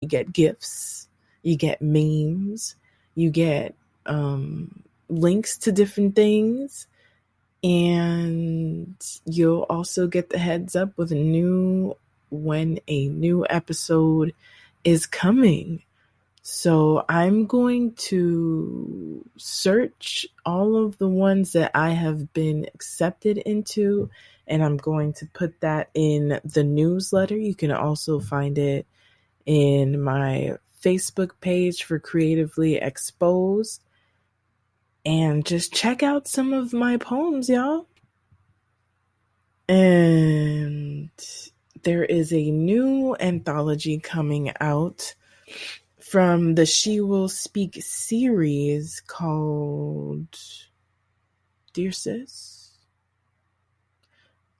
You get gifts, you get memes, you get links to different things, and you'll also get the heads up with when a new episode is coming. So I'm going to search all of the ones that I have been accepted into, and I'm going to put that in the newsletter. You can also find it in my Facebook page for Creatively Exposed. And just check out some of my poems, y'all. And there is a new anthology coming out from the She Will Speak series called Dear Sis.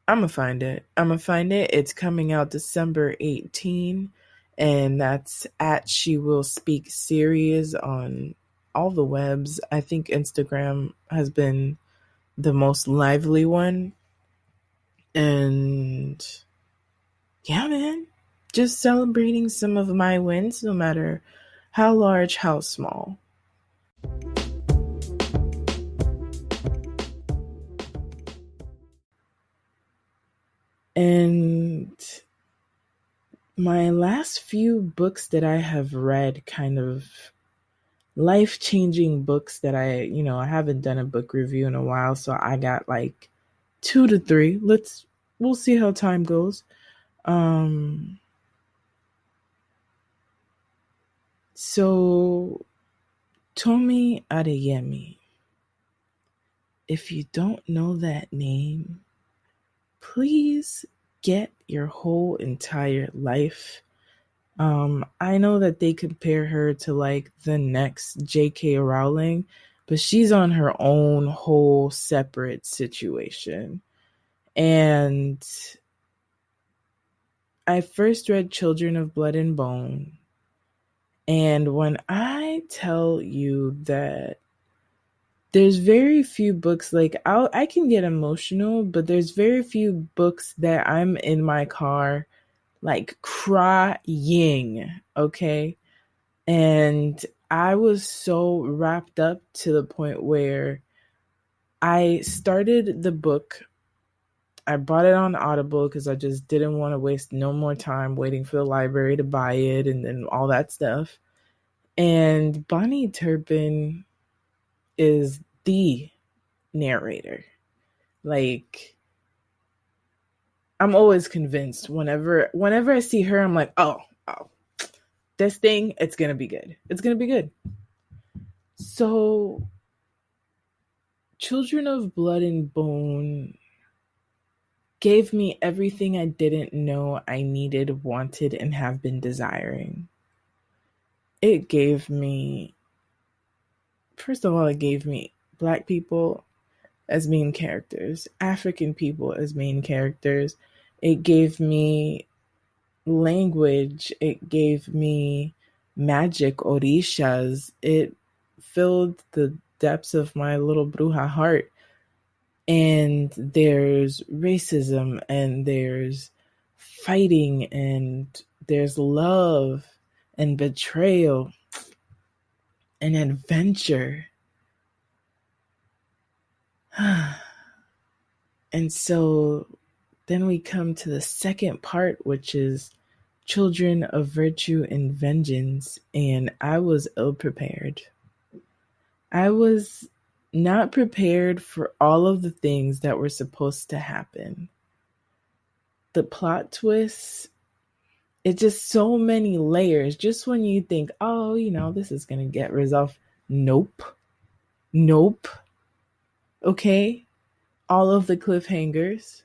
I'm gonna find it. It's coming out December 18, and that's at She Will Speak series on all the webs. I think Instagram has been the most lively one. And yeah, man, just celebrating some of my wins, no matter how large, how small. And my last few books that I have read, kind of life-changing books that I haven't done a book review in a while, so I got like 2 to 3. We'll see how time goes. So Tomi Adeyemi. If you don't know that name, please get your whole entire life. I know that they compare her to like the next J.K. Rowling, but she's on her own whole separate situation. And I first read Children of Blood and Bone. And when I tell you that there's very few books, like I can get emotional, but there's very few books that I'm in my car like crying, okay? And I was so wrapped up to the point where I started the book. I bought it on Audible because I just didn't want to waste no more time waiting for the library to buy it and then all that stuff. And Bonnie Turpin is the narrator. Like, I'm always convinced whenever I see her, I'm like, oh, this thing, it's gonna be good. It's gonna be good. So, Children of Blood and Bone gave me everything I didn't know I needed, wanted, and have been desiring. It gave me, first of all, it gave me Black people as main characters, African people as main characters. It gave me language. It gave me magic, orishas. It filled the depths of my little bruja heart. And there's racism, and there's fighting, and there's love, and betrayal, and adventure. And so then we come to the second part, which is Children of Virtue and Vengeance, and I was ill-prepared. I was not prepared for all of the things that were supposed to happen. The plot twists, it's just so many layers. Just when you think, oh, this is going to get resolved. Nope. Okay? All of the cliffhangers,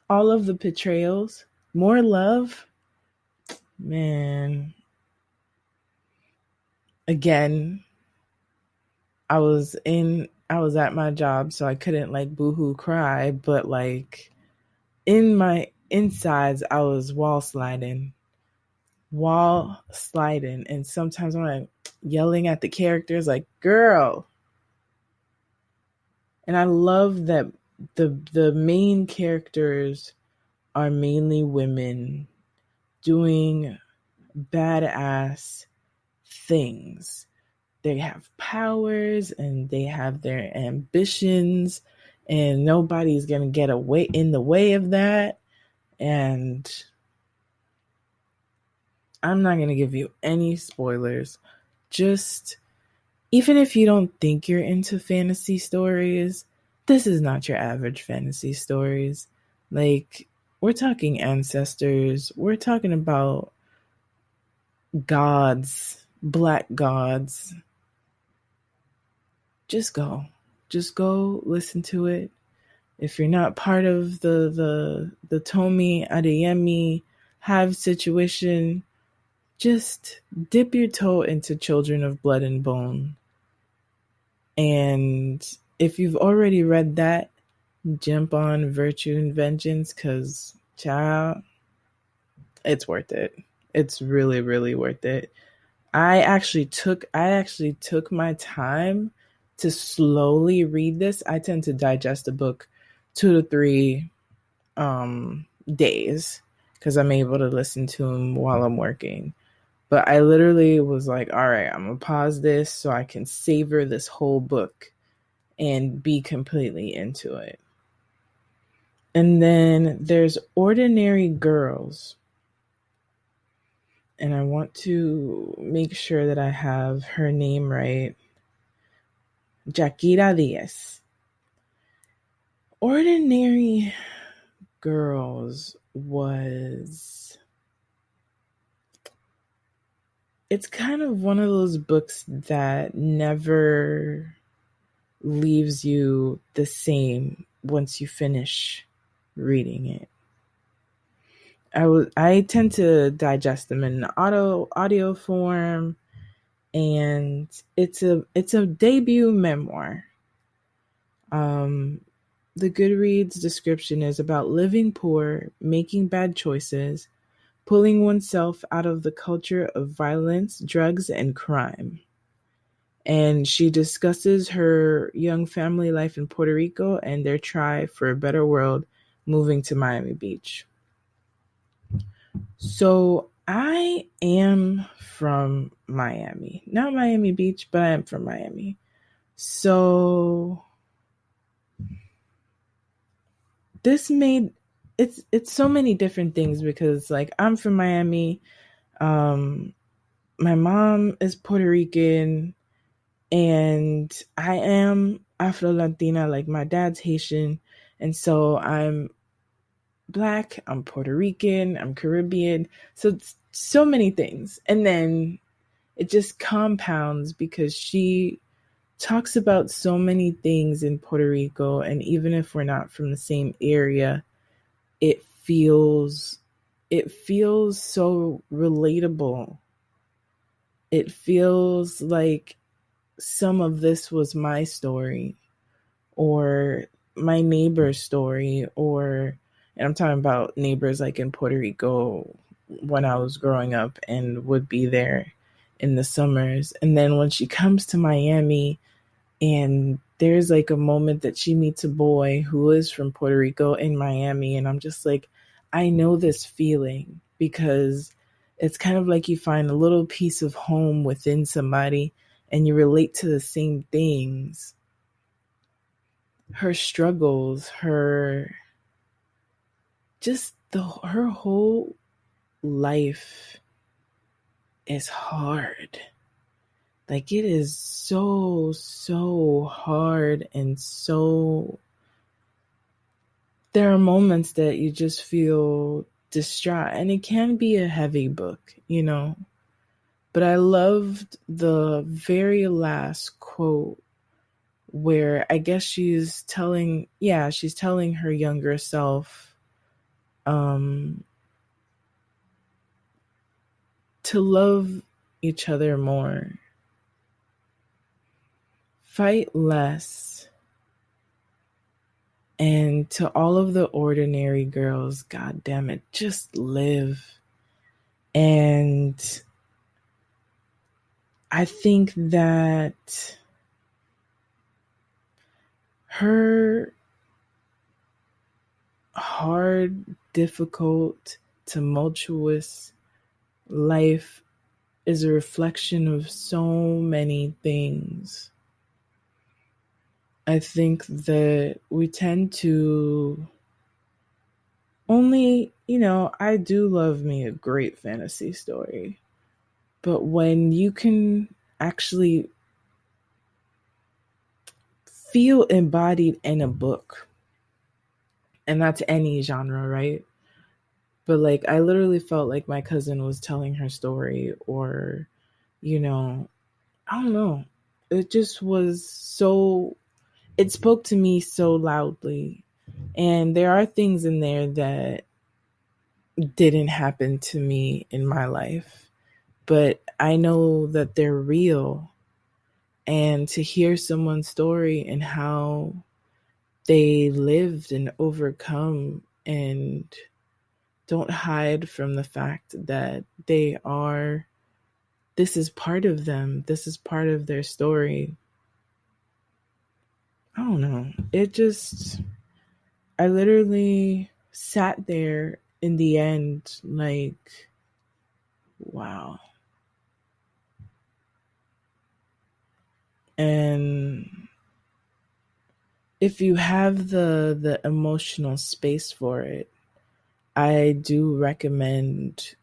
all of the betrayals, more love. Man. Again, I was at my job, so I couldn't like boohoo cry, but like in my insides, I was wall sliding. And sometimes I'm like yelling at the characters like, girl. And I love that the main characters are mainly women doing badass things. They have powers and they have their ambitions, and nobody's going to get away in the way of that. And I'm not going to give you any spoilers. Just, even if you don't think you're into fantasy stories, this is not your average fantasy stories. Like, we're talking ancestors, we're talking about gods, black gods. Just go. Just go listen to it. If you're not part of the Tomi Adeyemi Hive situation, just dip your toe into Children of Blood and Bone. And if you've already read that, jump on Virtue and Vengeance, because, child, it's worth it. It's really, really worth it. I actually took my time to slowly read this. I tend to digest a book 2 to 3 days because I'm able to listen to them while I'm working. But I literally was like, all right, I'm gonna pause this so I can savor this whole book and be completely into it. And then there's Ordinary Girls. And I want to make sure that I have her name right. Jaquira Diaz. Ordinary Girls it's kind of one of those books that never leaves you the same once you finish reading it. I tend to digest them in audio form, and it's a debut memoir. The Goodreads description is about living poor, making bad choices, pulling oneself out of the culture of violence, drugs, and crime. And she discusses her young family life in Puerto Rico and their try for a better world moving to Miami Beach. So I am from Miami. Not Miami Beach, but I am from Miami. So this made it's so many different things because, like, I'm from Miami. My mom is Puerto Rican, and I am Afro Latina. Like, my dad's Haitian, and so I'm Black, I'm Puerto Rican, I'm Caribbean. So it's so many things. And then it just compounds because she talks about so many things in Puerto Rico. And even if we're not from the same area, it feels so relatable. It feels like some of this was my story or my neighbor's story, and I'm talking about neighbors like in Puerto Rico when I was growing up and would be there in the summers. And then when she comes to Miami, and there's like a moment that she meets a boy who is from Puerto Rico in Miami, and I'm just like, I know this feeling, because it's kind of like you find a little piece of home within somebody and you relate to the same things. Her struggles, her whole life is hard. Like, it is so hard, and so there are moments that you just feel distraught, and it can be a heavy book, but I loved the very last quote where I guess she's telling her younger self to love each other more, fight less, and to all of the ordinary girls, God damn it, just live. And I think that her hard, difficult, tumultuous life is a reflection of so many things. I think that we tend to only, I do love me a great fantasy story. But when you can actually feel embodied in a book, and that's any genre, right? But like, I literally felt like my cousin was telling her story, or, I don't know. It just was so, it spoke to me so loudly. And there are things in there that didn't happen to me in my life, but I know that they're real. And to hear someone's story and how they lived and overcome and don't hide from the fact that this is part of them. This is part of their story. I don't know. I literally sat there in the end like, wow. And if you have the emotional space for it, I do recommend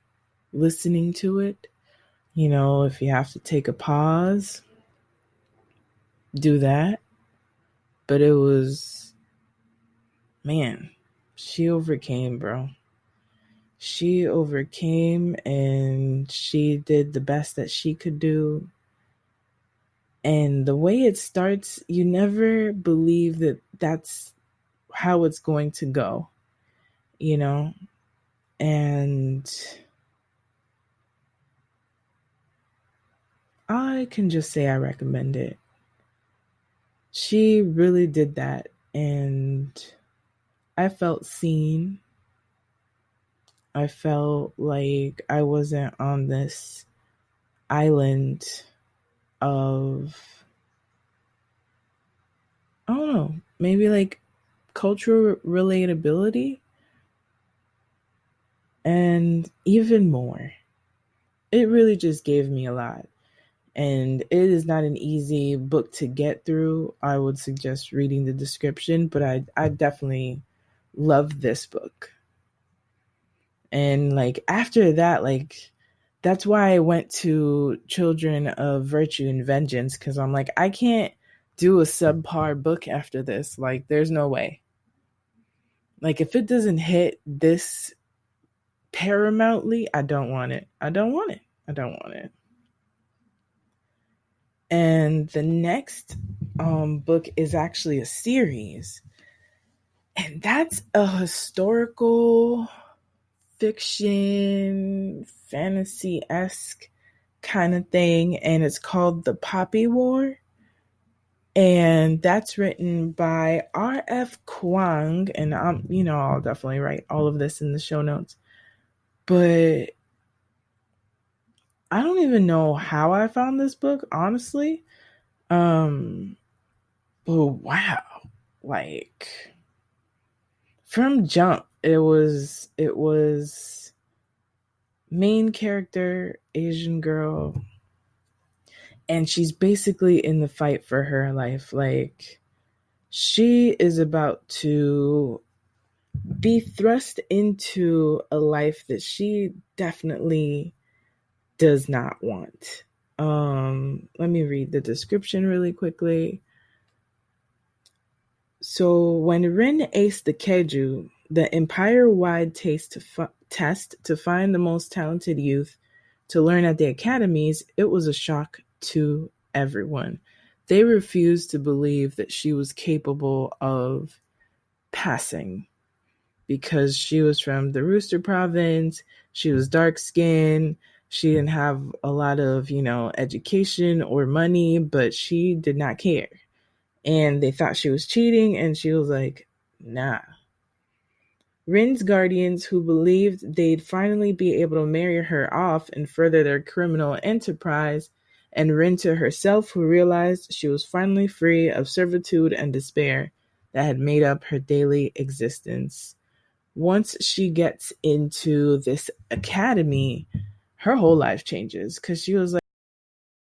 listening to it. If you have to take a pause, do that. But it was, man, she overcame, bro. She overcame and she did the best that she could do. And the way it starts, you never believe that that's how it's going to go, And I can just say I recommend it. She really did that, and I felt seen. I felt like I wasn't on this island of, I don't know, maybe like cultural relatability, and even more. It really just gave me a lot. And it is not an easy book to get through. I would suggest reading the description, but I definitely love this book. And like after that, like that's why I went to Children of Virtue and Vengeance, because I'm like, I can't do a subpar book after this. Like, there's no way. Like, if it doesn't hit this paramountly, I don't want it. I don't want it. I don't want it. And the next book is actually a series. And that's a historical fiction, fantasy-esque kind of thing. And it's called The Poppy War. And that's written by R.F. Kuang. And I'll definitely write all of this in the show notes. But I don't even know how I found this book, honestly. But wow. Like, from jump, it was main character, Asian girl, and she's basically in the fight for her life. Like, she is about to be thrust into a life that she definitely does not want. Let me read the description really quickly. So when Rin aced the Keju, the empire-wide test to find the most talented youth to learn at the academies, it was a shock to everyone. They refused to believe that she was capable of passing because she was from the Rooster province, she was dark-skinned, she didn't have a lot of, education or money, but she did not care. And they thought she was cheating, and she was like, nah. Rin's guardians, who believed they'd finally be able to marry her off and further their criminal enterprise, and Rin to herself, who realized she was finally free of servitude and despair that had made up her daily existence. Once she gets into this academy, her whole life changes because she was